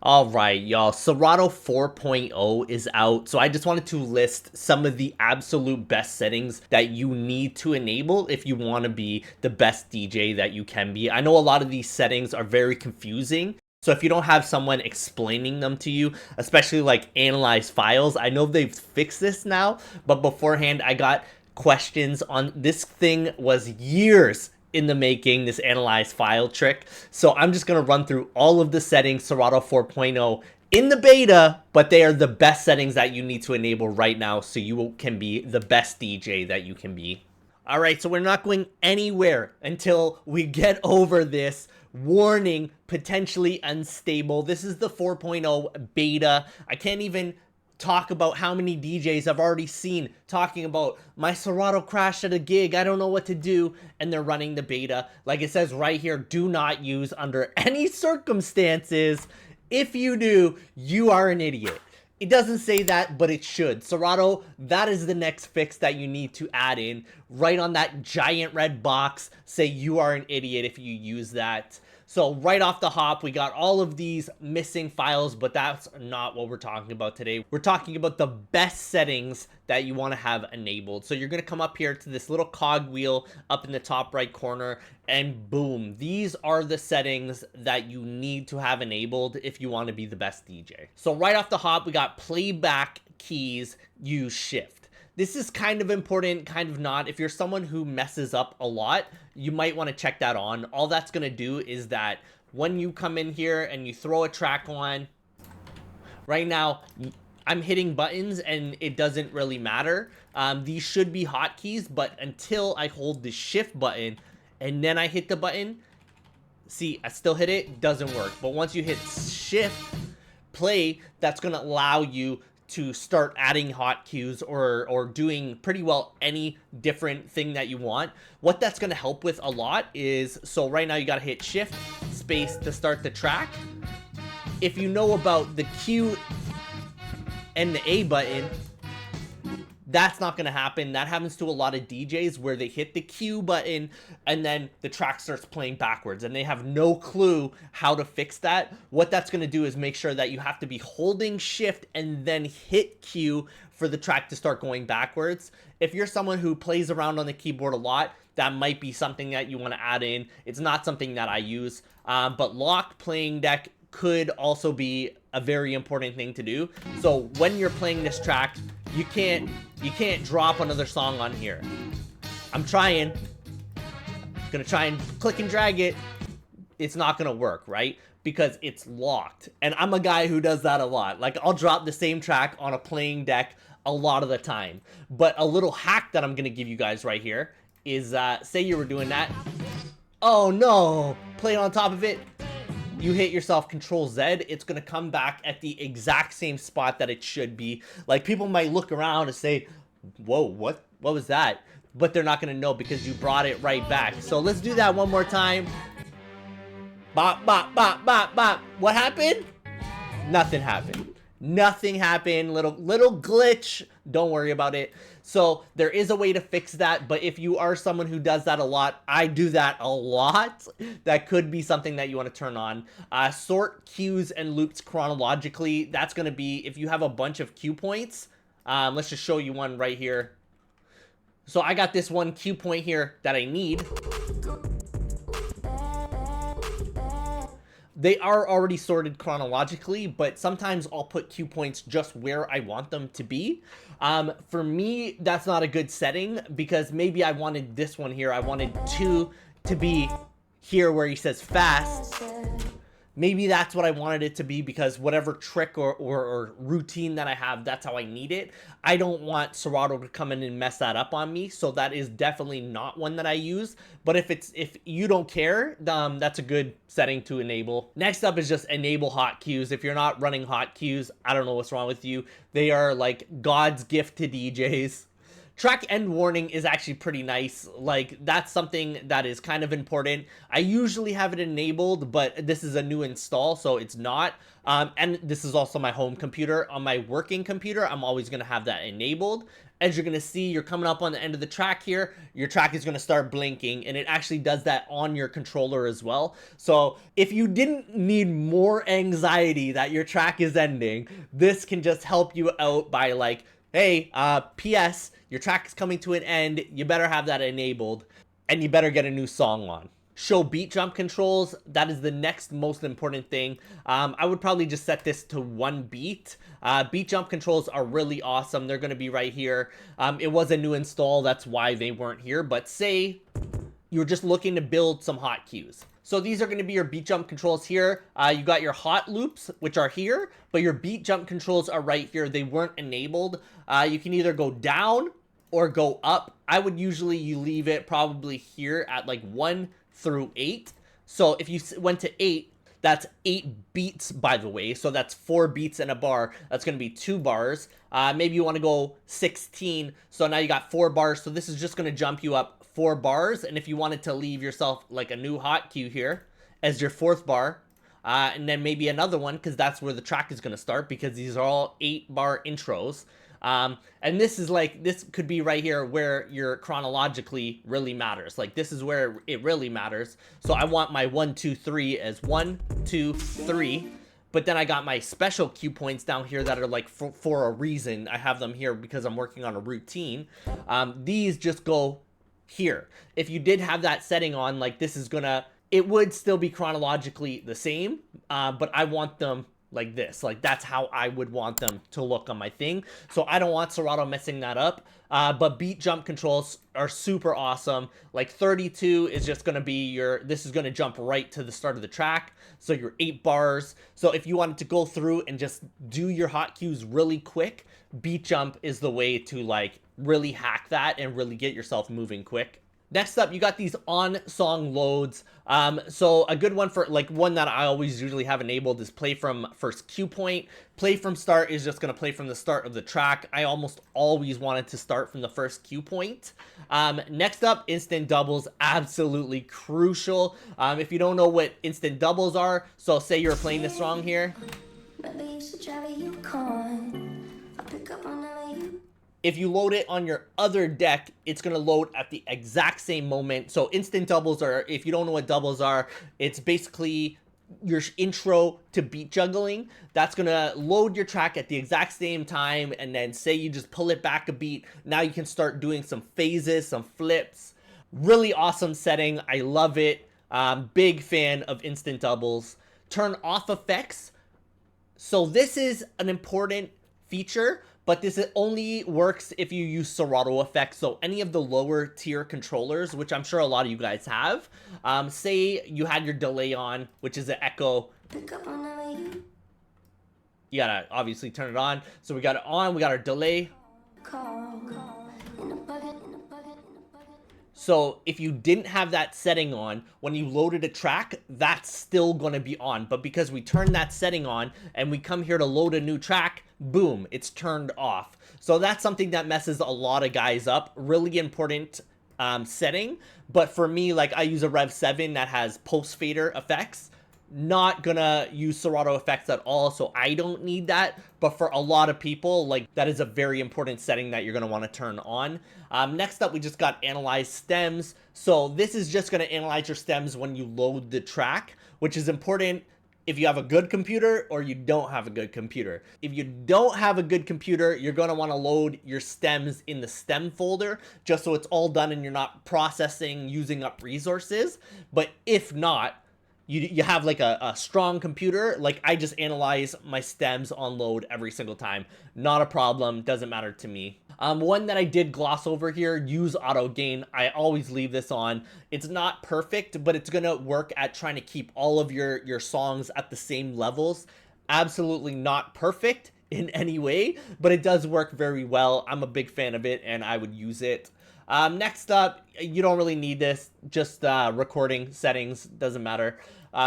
All right, y'all. Serato 4.0 is out. So I just wanted to list some of the absolute best settings that you need to enable if you want to be the best DJ that you can be. I know a lot of these settings are very confusing. So if you don't have someone explaining them to you, especially like analyze files, I know they've fixed this now, but beforehand I got questions on this. Thing was years in the making, this analyze file trick. So I'm just going to run through all of the settings Serato 4.0 in the beta, but they are the best settings that you need to enable right now so you can be the best DJ that you can be. All right, so we're not going anywhere until we get over this warning, potentially unstable. This is the 4.0 beta. I can't even talk about how many DJs I've already seen talking about my Serato crashed at a gig, I don't know what to do, and they're running the beta. Like it says right here, do not use under any circumstances. If you do, you are an idiot. It doesn't say that, but it should. Serato, that is the next fix that you need to add in. Right on that giant red box, say you are an idiot if you use that. So right off the hop, we got all of these missing files, but that's not what we're talking about today. We're talking about the best settings that you want to have enabled. So you're going to come up here to this little cog wheel up in the top right corner, and boom, these are the settings that you need to have enabled if you want to be the best DJ. So right off the hop, we got Playback Keys, use shift. This is kind of important, kind of not. If you're someone who messes up a lot, you might want to check that on. All that's going to do is that when you come in here and you throw a track on, right now, I'm hitting buttons and it doesn't really matter. These should be hotkeys, but until I hold the shift button and then I hit the button, see, I still hit it, doesn't work. But once you hit shift play, that's going to allow you to start adding hotkeys or doing pretty well any different thing that you want. What that's going to help with a lot is, so right now you got to hit shift space to start the track. If you know about the Q and the A button, that's not going to happen. That happens to a lot of DJs where they hit the Q button and then the track starts playing backwards and they have no clue how to fix that. What that's going to do is make sure that you have to be holding shift and then hit Q for the track to start going backwards. If you're someone who plays around on the keyboard a lot, that might be something that you want to add in. It's not something that I use, but lock playing deck could also be a very important thing to do. So when you're playing this track, you can't drop another song on here. I'm gonna try and click and drag it. It's not gonna work, right? Because it's locked. And I'm a guy who does that a lot. Like, I'll drop the same track on a playing deck a lot of the time. But a little hack that I'm gonna give you guys right here is, say you were doing that. Oh no, play on top of it. You hit yourself Control Z, it's going to come back at the exact same spot that it should be. Like, people might look around and say, whoa, what was that? But they're not going to know because you brought it right back. So let's do that one more time. Bop, bop, bop, bop, bop. What happened? Nothing happened. Nothing happened. Little glitch. Don't worry about it. So there is a way to fix that, but if you are someone who does that a lot, I do that a lot, that could be something that you want to turn on. Sort cues and loops chronologically. That's going to be if you have a bunch of cue points. Let's just show you one right here. So I got this one cue point here that I need. They are already sorted chronologically, but sometimes I'll put cue points just where I want them to be. For me, that's not a good setting because maybe I wanted this one here. I wanted 2 to be here where he says fast. Maybe that's what I wanted it to be because whatever trick or routine that I have, that's how I need it. I don't want Serato to come in and mess that up on me, so that is definitely not one that I use. But if you don't care, that's a good setting to enable. Next up is just enable hotkeys. If you're not running hotkeys, I don't know what's wrong with you. They are like God's gift to DJs. Track end warning is actually pretty nice. Like, that's something that is kind of important. I usually have it enabled, but this is a new install, so it's not. And this is also my home computer. On my working computer, I'm always going to have that enabled. as you're gonna see, you're coming up on the end of the track here, your track is gonna start blinking, and it actually does that on your controller as well. So if you didn't need more anxiety that your track is ending, this can just help you out by like, hey, PS, your track is coming to an end, you better have that enabled, and you better get a new song on. Show beat jump controls, that is the next most important thing. I would probably just set this to 1 beat. Beat jump controls are really awesome. They're going to be right here. It was a new install, that's why they weren't here, but say you're just looking to build some hot cues. So these are going to be your beat jump controls here. You got your hot loops, which are here, but your beat jump controls are right here. They weren't enabled. You can either go down or go up. I would usually you leave it probably here at like 1 through 8. So if you went to 8, that's 8 beats, by the way. So that's 4 beats in a bar. That's going to be 2 bars. Maybe you want to go 16. So now you got 4 bars. So this is just going to jump you up 4 bars. And if you wanted to leave yourself like a new hot cue here as your 4th bar, and then maybe another one, because that's where the track is going to start, because these are all 8-bar intros. And this is like, this could be right here where your chronologically really matters. Like this is where it really matters. So I want my 1, 2, 3 as 1, 2, 3. But then I got my special cue points down here that are like for a reason. I have them here because I'm working on a routine. These just go here. If you did have that setting on, like this is gonna, it would still be chronologically the same, but I want them like this. Like that's how I would want them to look on my thing. So I don't want Serato messing that up. But beat jump controls are super awesome. Like 32 is just going to be your, this is going to jump right to the start of the track. So your 8 bars. So if you wanted to go through and just do your hot cues really quick, beat jump is the way to like really hack that and really get yourself moving quick. Next up, you got these on song loads. So a good one for like one that I always usually have enabled is play from first cue point. Play from start is just going to play from the start of the track. I almost always wanted to start from the first cue point. Next up, instant doubles, absolutely crucial. If you don't know what instant doubles are, so say you're playing this song here. If you load it on your other deck, it's going to load at the exact same moment. So instant doubles are, if you don't know what doubles are, it's basically your intro to beat juggling. That's going to load your track at the exact same time. And then say you just pull it back a beat. Now you can start doing some phases, some flips. Really awesome setting. I love it. Big fan of instant doubles. Turn off effects. So this is an important feature, but this only works if you use Serato effects. So any of the lower tier controllers, which I'm sure a lot of you guys have, say you had your delay on, which is an echo. You gotta obviously turn it on. So we got it on, we got our delay. So if you didn't have that setting on, when you loaded a track, that's still going to be on. But because we turned that setting on and we come here to load a new track, boom, it's turned off. So that's something that messes a lot of guys up. Really important setting. But for me, like I use a Rev 7 that has post fader effects. Not gonna use Serato effects at all, so I don't need that. But for a lot of people, like that is a very important setting that you're gonna want to turn on. Next up, we just got analyze stems. So this is just gonna analyze your stems when you load the track, which is important if you have a good computer or you don't have a good computer. If you don't have a good computer, you're gonna wanna load your stems in the stem folder, just so it's all done and you're not processing, using up resources. But if not, you have like a strong computer, like I just analyze my stems on load every single time. Not a problem, doesn't matter to me. One that I did gloss over here, use auto gain. I always leave this on. It's not perfect, but it's gonna work at trying to keep all of your songs at the same levels. Absolutely not perfect in any way, but it does work very well. I'm a big fan of it and I would use it. Next up, you don't really need this, just recording settings, doesn't matter.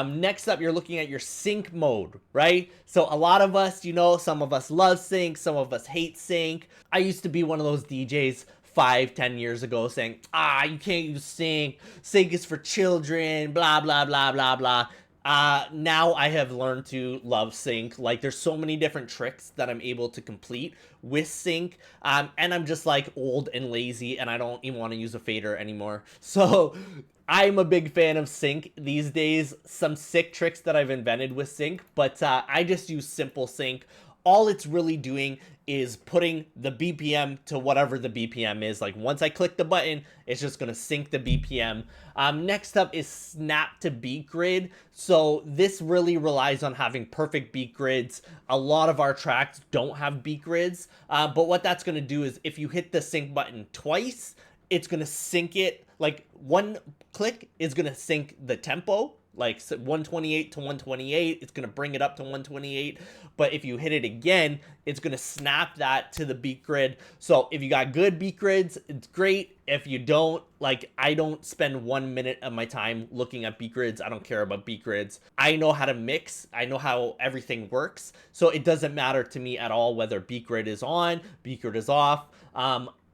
Next up, you're looking at your sync mode, right? So a lot of us, you know, some of us love sync, some of us hate sync. I used to be one of those DJs 5-10 years ago saying, you can't use sync is for children, blah, blah, blah, blah, blah. Now I have learned to love sync. Like, there's so many different tricks that I'm able to complete with sync. And I'm just like old and lazy, and I don't even want to use a fader anymore. So I'm a big fan of sync these days. Some sick tricks that I've invented with sync, but I just use simple sync. All it's really doing is putting the BPM to whatever the BPM is. Like, once I click the button, it's just gonna sync the BPM. Next up is snap to beat grid. So this really relies on having perfect beat grids. A lot of our tracks don't have beat grids, but what that's gonna do is if you hit the sync button twice, it's gonna sync it. Like, one click is gonna sync the tempo, like 128 to 128. It's going to bring it up to 128. But if you hit it again, it's going to snap that to the beat grid. So if you got good beat grids, it's great. If you don't, like, I don't spend 1 minute of my time looking at beat grids. I don't care about beat grids. I know how to mix. I know how everything works. So it doesn't matter to me at all whether beat grid is on, beat grid is off.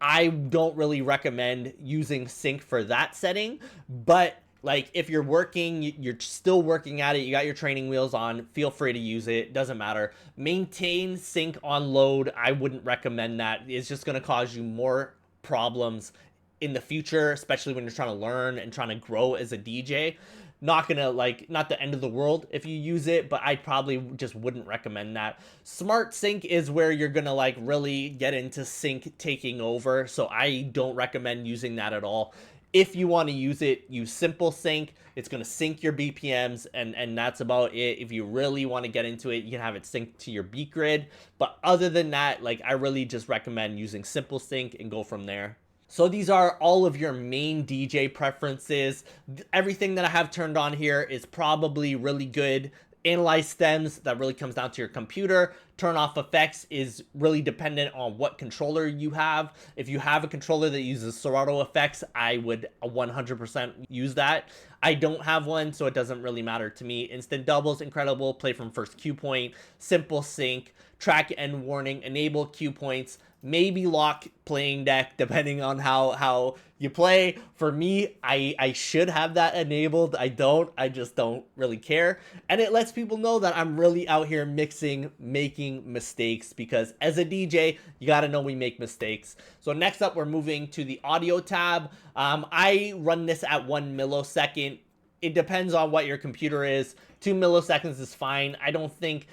I don't really recommend using sync for that setting, but like, if you're working, you're still working at it, you got your training wheels on, feel free to use it. Doesn't matter. Maintain sync on load. I wouldn't recommend that. It's just going to cause you more problems in the future, especially when you're trying to learn and trying to grow as a DJ. Not gonna, like, not the end of the world if you use it, but I probably just wouldn't recommend that. Smart sync is where you're gonna like really get into sync taking over, so I don't recommend using that at all. If you want to use it, use simple sync. It's going to sync your BPMs, and that's about it. If you really want to get into it, you can have it synced to your beat grid. But other than that, like, I really just recommend using simple sync and go from there. So these are all of your main DJ preferences. Everything that I have turned on here is probably really good. Analyze stems, that really comes down to your computer. Turn off effects is really dependent on what controller you have. If you have a controller that uses Serato effects, I would 100% use that. I don't have one, so it doesn't really matter to me. Instant doubles, incredible. Play from first cue point. Simple sync. Track end warning. Enable cue points. Maybe lock playing deck depending on how you play. For me, I should have that enabled. I don't. I just don't really care. And it lets people know that I'm really out here mixing, making mistakes, because as a DJ, you got to know we make mistakes. So next up, we're moving to the audio tab. I run this at 1 millisecond. It depends on what your computer is. 2 milliseconds is fine. I don't think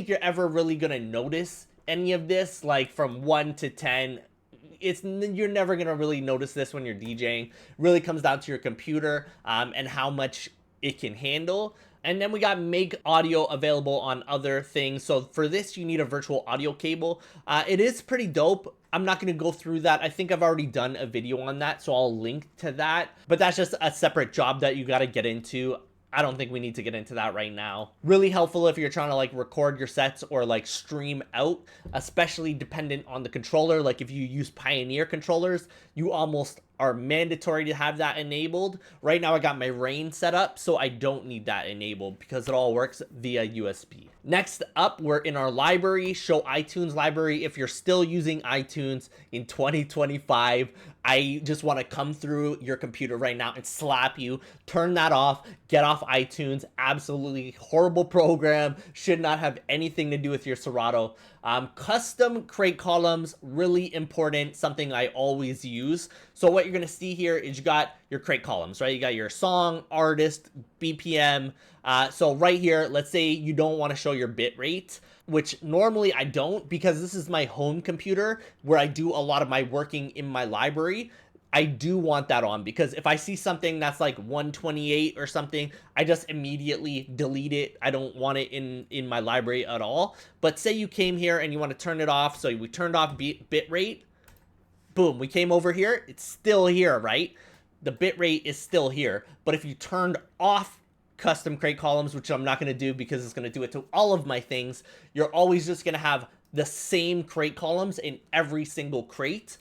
you're ever really going to notice any of this. Like, from 1 to 10, you're never gonna really notice this when you're DJing. It really comes down to your computer and how much it can handle. And then we got make audio available on other things. So for this, you need a virtual audio cable. It is pretty dope. I'm not going to go through that. I think I've already done a video on that, so I'll link to that. But that's just a separate job that you got to get into. I don't think we need to get into that right now. Really helpful if you're trying to like record your sets or like stream out, especially dependent on the controller. Like, if you use Pioneer controllers, you almost are mandatory to have that enabled. Right now I got my Rain set up, so I don't need that enabled because it all works via USB. Next up, we're in our library, show iTunes library. If you're still using iTunes in 2025, I just want to come through your computer right now and slap you. Turn that off. Get off iTunes. Absolutely horrible program. Should not have anything to do with your Serato. Custom crate columns, really important, something I always use. So what you're going to see here is you got your crate columns, right? You got your song, artist, BPM. So right here, let's say you don't want to show your bit rate, which normally I don't, because this is my home computer where I do a lot of my working in my library. I do want that on, because if I see something that's like 128 or something, I just immediately delete it. I don't want it in my library at all. But say you came here and you want to turn it off. So we turned off bit rate. Boom, we came over here. It's still here, right? The bit rate is still here. But if you turned off custom crate columns, which I'm not going to do because it's going to do it to all of my things, you're always just going to have the same crate columns in every single crate.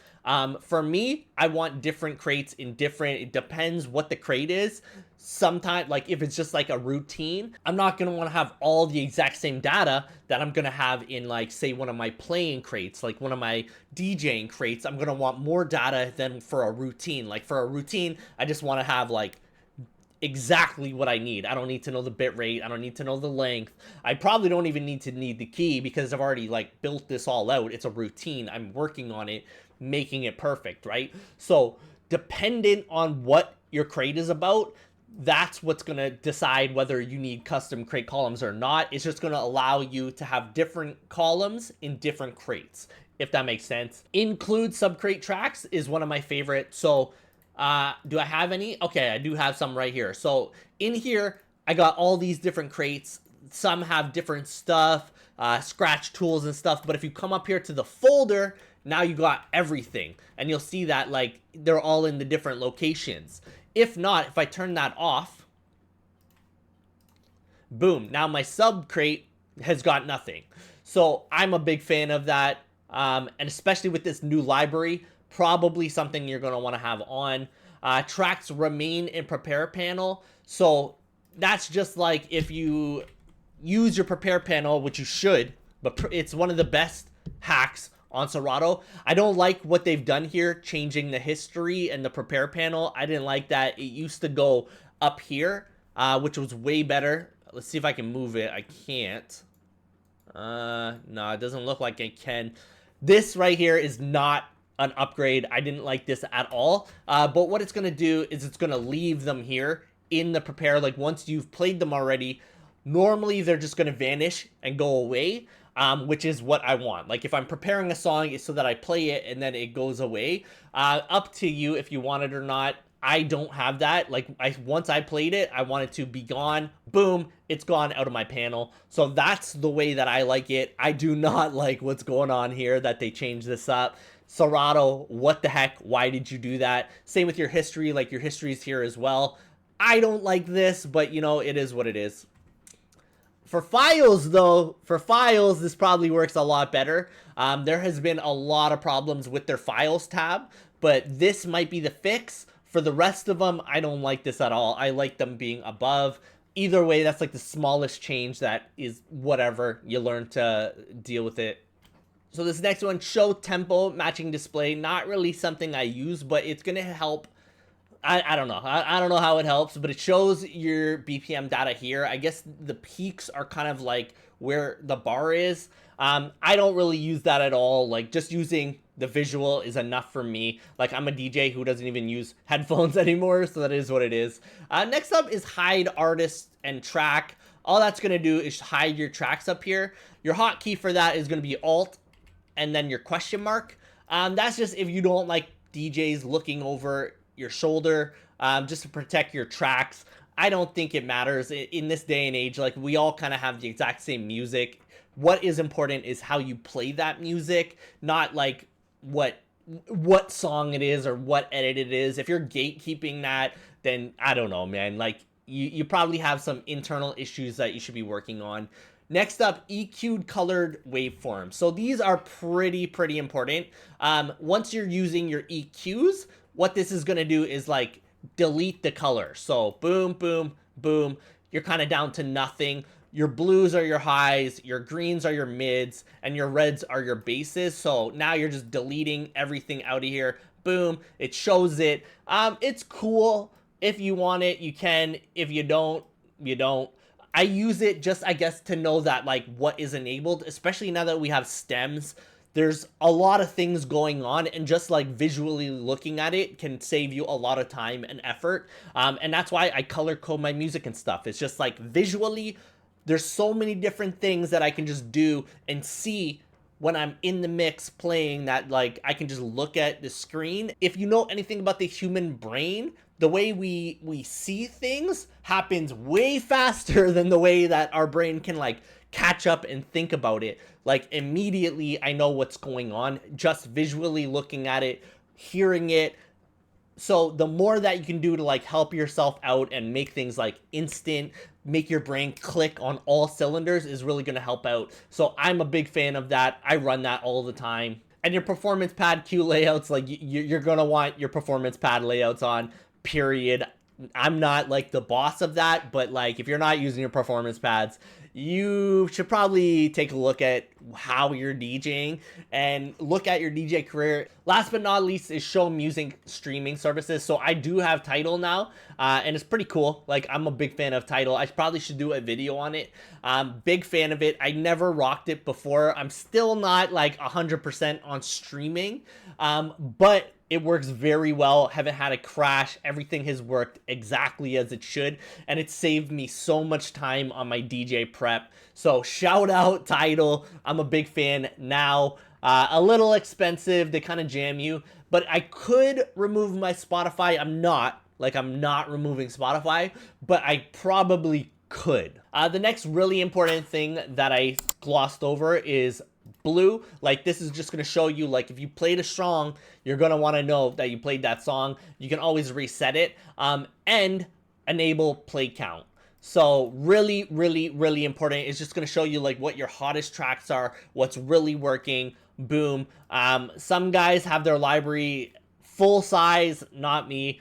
For me, I want different crates in different, it depends what the crate is. Sometimes, like if it's just like a routine, I'm not going to want to have all the exact same data that I'm going to have in, like, say, one of my playing crates, like one of my DJing crates. I'm going to want more data than for a routine. Like for a routine, I just want to have like exactly what I need. I don't need to know the bit rate. I don't need to know the length. I probably don't even need the key because I've already like built this all out. It's a routine. I'm working on it, making it perfect, right? So dependent on what your crate is about, that's what's going to decide whether you need custom crate columns or not. It's just going to allow you to have different columns in different crates, if that makes sense. Include subcrate tracks is one of my favorites. So do I have any? Okay, I do have some right here. So in here, I got all these different crates. Some have different stuff, scratch tools and stuff. But if you come up here to the folder, now you got everything. And you'll see that like they're all in the different locations. If not, if I turn that off, boom, now my sub crate has got nothing. So I'm a big fan of that. And especially with this new library, probably something you're going to want to have on. Tracks remain in prepare panel. So that's just like if you use your prepare panel, which you should, but it's one of the best hacks on Serato. I don't like what they've done here, changing the history and the prepare panel. I didn't like that. It used to go up here, which was way better. Let's see if I can move it. I can't. No, it doesn't look like I can. This right here is not an upgrade. I didn't like this at all. But what it's going to do is it's going to leave them here in the prepare. Like once you've played them already, normally they're just going to vanish and go away. Which is what I want. Like if I'm preparing a song, it's so that I play it and then it goes away. Up to you if you want it or not. I don't have that. Like once I played it, I want it to be gone. Boom, it's gone out of my panel. So that's the way that I like it. I do not like what's going on here that they changed this up. Serato, what the heck? Why did you do that? Same with your history. Like your history's here as well. I don't like this, but you know, it is what it is. For files, though, this probably works a lot better. There has been a lot of problems with their files tab, but this might be the fix. For the rest of them, I don't like this at all. I like them being above. Either way, that's like the smallest change that is whatever. You learn to deal with it. So this next one, show tempo matching display. Not really something I use, but it's going to help. I don't know. I don't know how it helps, but it shows your BPM data here. I guess the peaks are kind of like where the bar is. I don't really use that at all. Like just using the visual is enough for me. Like I'm a DJ who doesn't even use headphones anymore, so that is what it is. Next up is hide artist and track. All that's going to do is hide your tracks up here. Your hotkey for that is going to be Alt and then your question mark. That's just if you don't like DJs looking over your shoulder, just to protect your tracks. I don't think it matters in this day and age. Like we all kind of have the exact same music. What is important is how you play that music, not like what song it is or what edit it is. If you're gatekeeping that, then I don't know, man. Like you probably have some internal issues that you should be working on. Next up, EQed colored waveforms. So these are pretty important. Once you're using your EQs, what this is going to do is like delete the color. So boom, boom, boom. You're kind of down to nothing. Your blues are your highs, your greens are your mids, and your reds are your basses. So now you're just deleting everything out of here. Boom, it shows it. It's cool. If you want it, you can. If you don't, you don't. I use it just, I guess, to know that like what is enabled, especially now that we have stems. There's a lot of things going on, and just like visually looking at it can save you a lot of time and effort. And that's why I color code my music and stuff. It's just like visually, there's so many different things that I can just do and see when I'm in the mix playing that like I can just look at the screen. If you know anything about the human brain, the way we see things happens way faster than the way that our brain can like catch up and think about it. Like immediately I know what's going on just visually looking at it, hearing it. So the more that you can do to like help yourself out and make things like instant, make your brain click on all cylinders is really going to help out. So I'm a big fan of that. I run that all the time. And your performance pad cue layouts, like you're going to want your performance pad layouts on, period. I'm not like the boss of that, but like if you're not using your performance pads, you should probably take a look at how you're DJing and look at your DJ career. Last but not least is show music streaming services. So I do have Tidal now, and it's pretty cool. Like, I'm a big fan of Tidal. I probably should do a video on it. Big fan of it. I never rocked it before. I'm still not like 100% on streaming, but it works very well. Haven't had a crash. Everything has worked exactly as it should, and it saved me so much time on my DJ prep. So shout out Tidal. I'm a big fan now. A little expensive. They kind of jam you, but I could remove my Spotify. I'm not removing Spotify, but I probably could. The next really important thing that I glossed over is blue. Like, this is just going to show you, like, if you played a song, you're going to want to know that you played that song. You can always reset it, and enable play count. So really, really, really important. It's just going to show you like what your hottest tracks are, what's really working. Boom. Some guys have their library full size, not me.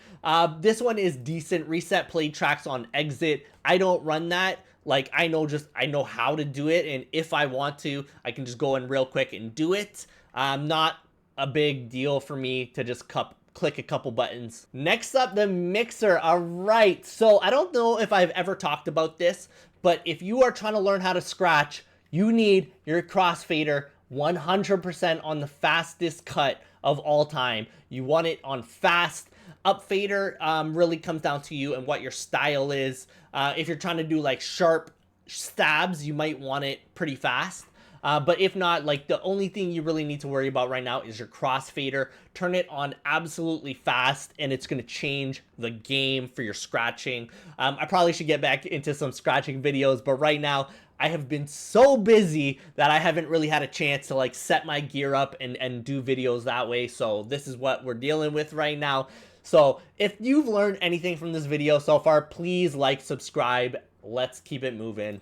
This one is decent. Reset play tracks on exit. I don't run that. Like, I know how to do it, and if I want to, I can just go in real quick and do it. Not a big deal for me to just click a couple buttons. Next up, the mixer. All right, so I don't know if I've ever talked about this, but if you are trying to learn how to scratch, you need your crossfader 100% on the fastest cut of all time. You want it on fast. Up fader really comes down to you and what your style is. If you're trying to do like sharp stabs, you might want it pretty fast. But if not, like, the only thing you really need to worry about right now is your crossfader. Turn it on absolutely fast, and it's going to change the game for your scratching. I probably should get back into some scratching videos, but right now I have been so busy that I haven't really had a chance to like set my gear up and do videos that way. So this is what we're dealing with right now. So if you've learned anything from this video so far, please like, subscribe. Let's keep it moving.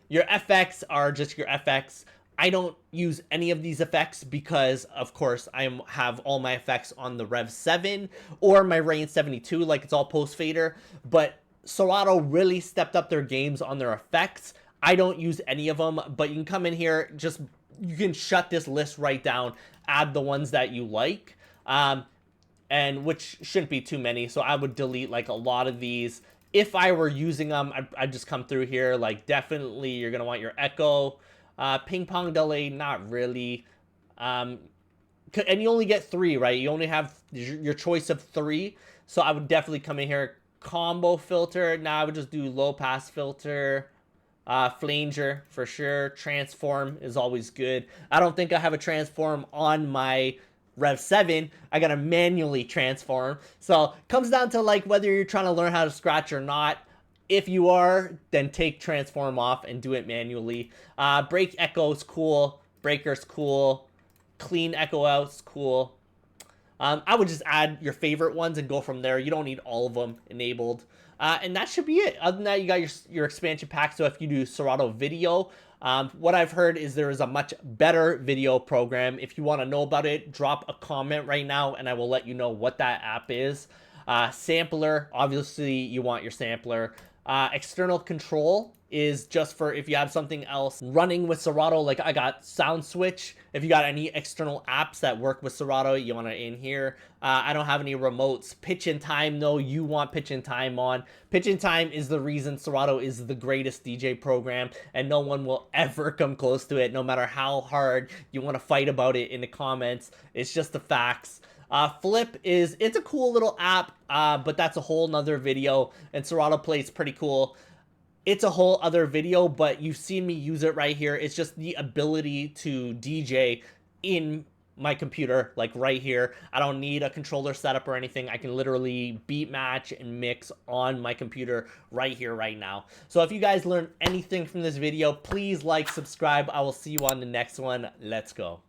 Your FX are just your FX. I don't use any of these effects because, of course, I have all my effects on the Rev 7 or my Rain 72, like it's all post fader. But Serato really stepped up their games on their effects. I don't use any of them, but you can come in here, you can shut this list right down, add the ones that you like, and which shouldn't be too many. So I would delete like a lot of these. If I were using them, I'd just come through here. Like, definitely you're going to want your echo. Ping pong delay, not really. And you only get 3, right? You only have your choice of 3. So I would definitely come in here. Combo filter. Now I would just do low pass filter. Flanger for sure. Transform is always good. I don't think I have a transform on my Rev 7. I gotta manually transform. So comes down to like whether you're trying to learn how to scratch or not. If you are, then take transform off and do it manually. Break echo's cool. Breaker's cool. Clean echo out's cool. I would just add your favorite ones and go from there. You don't need all of them enabled. And that should be it. Other than that, you got your expansion pack. So if you do Serato video, what I've heard is there is a much better video program. If you want to know about it, drop a comment right now and I will let you know what that app is. Sampler, obviously you want your sampler. External control is just for if you have something else running with Serato, like I got Sound Switch. If you got any external apps that work with Serato, you want it in here. I don't have any remotes. Pitch and time, though, you want pitch and time on. Pitch and time is the reason Serato is the greatest DJ program, and no one will ever come close to it, no matter how hard you want to fight about it in the comments. It's just the facts. Flip it's a cool little app, but that's a whole nother video, and Serato plays pretty cool. It's a whole other video, but you've seen me use it right here. It's just the ability to DJ in my computer, like right here. I don't need a controller setup or anything. I can literally beat match and mix on my computer right here, right now. So if you guys learned anything from this video, please like, subscribe. I will see you on the next one. Let's go.